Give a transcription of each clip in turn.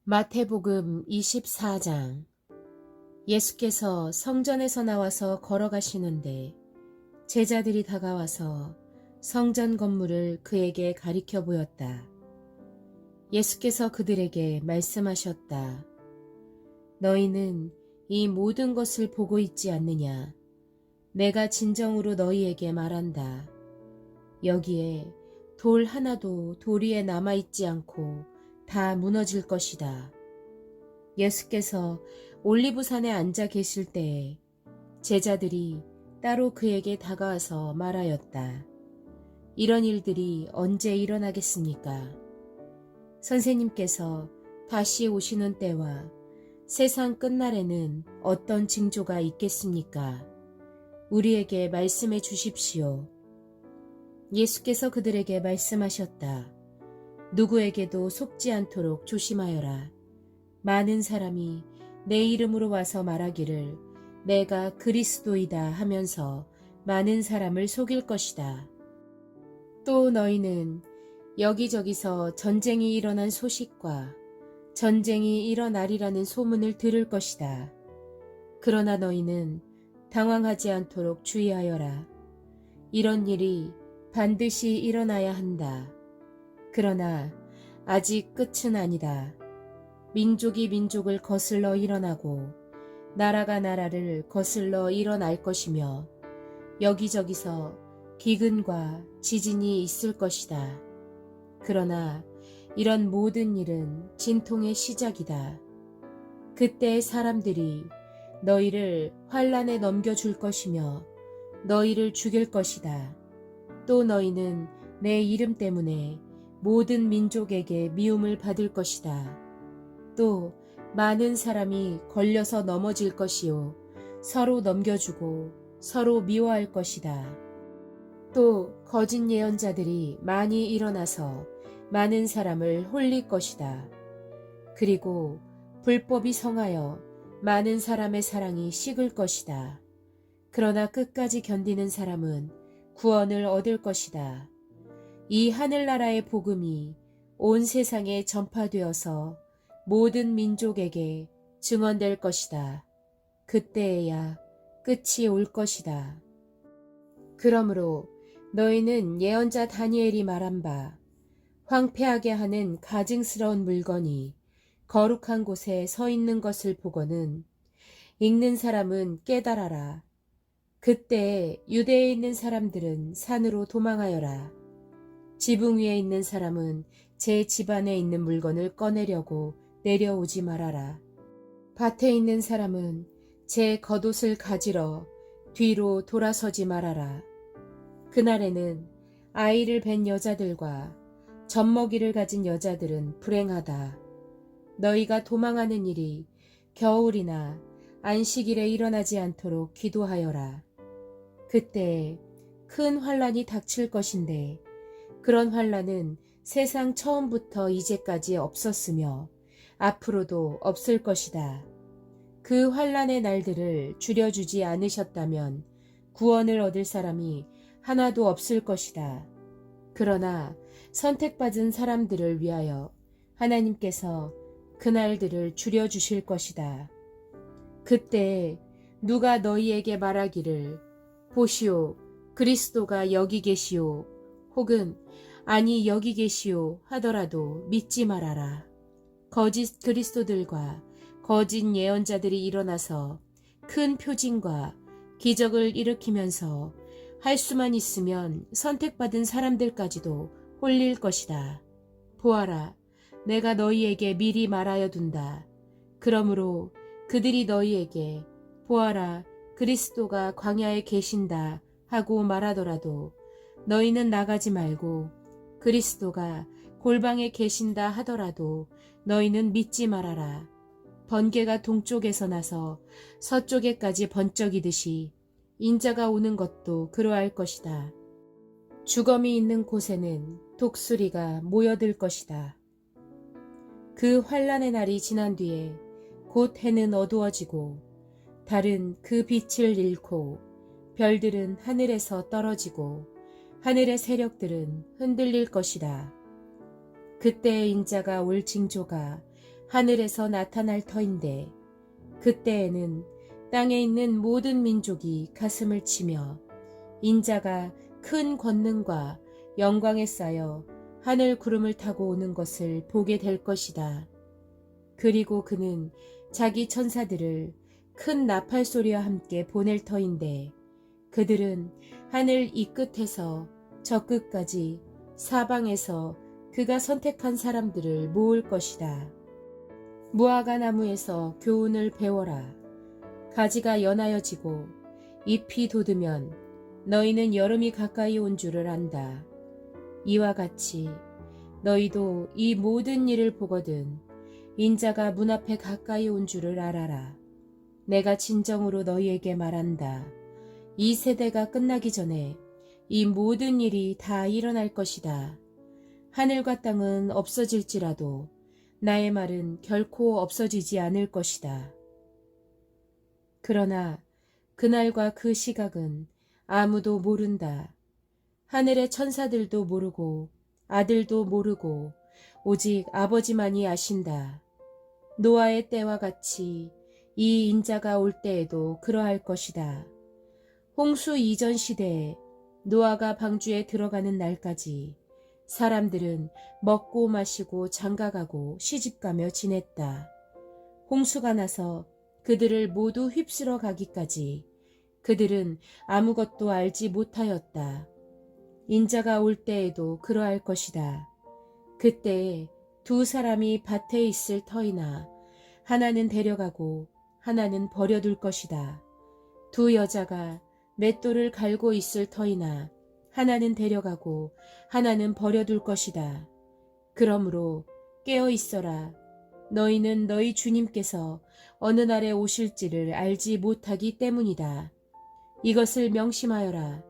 마태복음 24장. 예수께서 성전에서 나와서 걸어가시는데 제자들이 다가와서 성전 건물을 그에게 가리켜 보였다. 예수께서 그들에게 말씀하셨다. 너희는 이 모든 것을 보고 있지 않느냐? 내가 진정으로 너희에게 말한다. 여기에 돌 하나도 돌 위에 남아있지 않고 다 무너질 것이다. 예수께서 올리브산에 앉아 계실 때에 제자들이 따로 그에게 다가와서 말하였다. 이런 일들이 언제 일어나겠습니까? 선생님께서 다시 오시는 때와 세상 끝날에는 어떤 징조가 있겠습니까? 우리에게 말씀해 주십시오. 예수께서 그들에게 말씀하셨다. 누구에게도 속지 않도록 조심하여라. 많은 사람이 내 이름으로 와서 말하기를 내가 그리스도이다 하면서 많은 사람을 속일 것이다. 또 너희는 여기저기서 전쟁이 일어난 소식과 전쟁이 일어나리라는 소문을 들을 것이다. 그러나 너희는 당황하지 않도록 주의하여라. 이런 일이 반드시 일어나야 한다. 그러나 아직 끝은 아니다. 민족이 민족을 거슬러 일어나고 나라가 나라를 거슬러 일어날 것이며 여기저기서 기근과 지진이 있을 것이다. 그러나 이런 모든 일은 진통의 시작이다. 그때 사람들이 너희를 환난에 넘겨줄 것이며 너희를 죽일 것이다. 또 너희는 내 이름 때문에 모든 민족에게 미움을 받을 것이다. 또 많은 사람이 걸려서 넘어질 것이요 서로 넘겨주고 서로 미워할 것이다. 또 거짓 예언자들이 많이 일어나서 많은 사람을 홀릴 것이다. 그리고 불법이 성하여 많은 사람의 사랑이 식을 것이다. 그러나 끝까지 견디는 사람은 구원을 얻을 것이다. 이 하늘나라의 복음이 온 세상에 전파되어서 모든 민족에게 증언될 것이다. 그때에야 끝이 올 것이다. 그러므로 너희는 예언자 다니엘이 말한 바 황폐하게 하는 가증스러운 물건이 거룩한 곳에 서 있는 것을 보고는 읽는 사람은 깨달아라. 그때 유대에 있는 사람들은 산으로 도망하여라. 지붕 위에 있는 사람은 제 집안에 있는 물건을 꺼내려고 내려오지 말아라. 밭에 있는 사람은 제 겉옷을 가지러 뒤로 돌아서지 말아라. 그날에는 아이를 뵌 여자들과 젖먹이를 가진 여자들은 불행하다. 너희가 도망하는 일이 겨울이나 안식일에 일어나지 않도록 기도하여라. 그때 큰 환난이 닥칠 것인데 그런 환난은 세상 처음부터 이제까지 없었으며 앞으로도 없을 것이다. 그 환난의 날들을 줄여주지 않으셨다면 구원을 얻을 사람이 하나도 없을 것이다. 그러나 선택받은 사람들을 위하여 하나님께서 그날들을 줄여주실 것이다. 그때 누가 너희에게 말하기를 보시오, 그리스도가 여기 계시오, 혹은 아니 여기 계시오 하더라도 믿지 말아라. 거짓 그리스도들과 거짓 예언자들이 일어나서 큰 표징과 기적을 일으키면서 할 수만 있으면 선택받은 사람들까지도 홀릴 것이다. 보아라, 내가 너희에게 미리 말하여 둔다. 그러므로 그들이 너희에게 보아라, 그리스도가 광야에 계신다 하고 말하더라도 너희는 나가지 말고 그리스도가 골방에 계신다 하더라도 너희는 믿지 말아라. 번개가 동쪽에서 나서 서쪽에까지 번쩍이듯이 인자가 오는 것도 그러할 것이다. 주검이 있는 곳에는 독수리가 모여들 것이다. 그 환난의 날이 지난 뒤에 곧 해는 어두워지고 달은 그 빛을 잃고 별들은 하늘에서 떨어지고 하늘의 세력들은 흔들릴 것이다. 그때의 인자가 올 징조가 하늘에서 나타날 터인데 그때에는 땅에 있는 모든 민족이 가슴을 치며 인자가 큰 권능과 영광에 쌓여 하늘 구름을 타고 오는 것을 보게 될 것이다. 그리고 그는 자기 천사들을 큰 나팔 소리와 함께 보낼 터인데 그들은 하늘 이 끝에서 저 끝까지 사방에서 그가 선택한 사람들을 모을 것이다. 무화과 나무에서 교훈을 배워라. 가지가 연하여지고 잎이 돋으면 너희는 여름이 가까이 온 줄을 안다. 이와 같이 너희도 이 모든 일을 보거든 인자가 문 앞에 가까이 온 줄을 알아라. 내가 진정으로 너희에게 말한다. 이 세대가 끝나기 전에 이 모든 일이 다 일어날 것이다. 하늘과 땅은 없어질지라도 나의 말은 결코 없어지지 않을 것이다. 그러나 그날과 그 시각은 아무도 모른다. 하늘의 천사들도 모르고 아들도 모르고 오직 아버지만이 아신다. 노아의 때와 같이 이 인자가 올 때에도 그러할 것이다. 홍수 이전 시대에 노아가 방주에 들어가는 날까지 사람들은 먹고 마시고 장가가고 시집가며 지냈다. 홍수가 나서 그들을 모두 휩쓸어 가기까지 그들은 아무것도 알지 못하였다. 인자가 올 때에도 그러할 것이다. 그때에 두 사람이 밭에 있을 터이나 하나는 데려가고 하나는 버려둘 것이다. 두 여자가 맷돌을 갈고 있을 터이나 하나는 데려가고 하나는 버려둘 것이다. 그러므로 깨어 있어라. 너희는 너희 주님께서 어느 날에 오실지를 알지 못하기 때문이다. 이것을 명심하여라.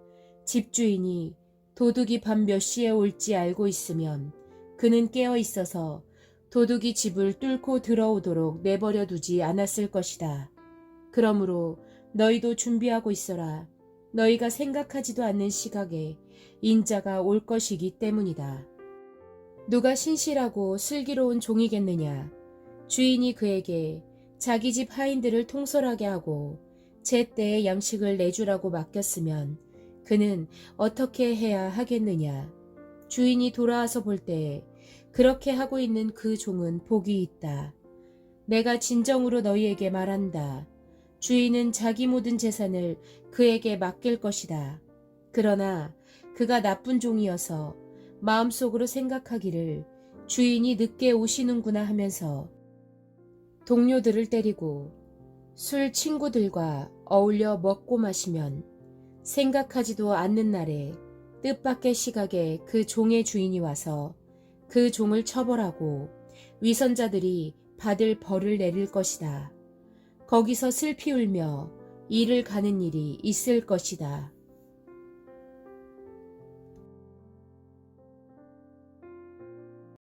집주인이 도둑이 밤 몇 시에 올지 알고 있으면 그는 깨어 있어서 도둑이 집을 뚫고 들어오도록 내버려 두지 않았을 것이다. 그러므로 너희도 준비하고 있어라. 너희가 생각하지도 않는 시각에 인자가 올 것이기 때문이다. 누가 신실하고 슬기로운 종이겠느냐. 주인이 그에게 자기 집 하인들을 통솔하게 하고 제때에 양식을 내주라고 맡겼으면 그는 어떻게 해야 하겠느냐. 주인이 돌아와서 볼 때에 그렇게 하고 있는 그 종은 복이 있다. 내가 진정으로 너희에게 말한다. 주인은 자기 모든 재산을 그에게 맡길 것이다. 그러나 그가 나쁜 종이어서 마음속으로 생각하기를 주인이 늦게 오시는구나 하면서 동료들을 때리고 술 친구들과 어울려 먹고 마시면 생각하지도 않는 날에 뜻밖의 시각에 그 종의 주인이 와서 그 종을 처벌하고 위선자들이 받을 벌을 내릴 것이다. 거기서 슬피 울며 이를 가는 일이 있을 것이다.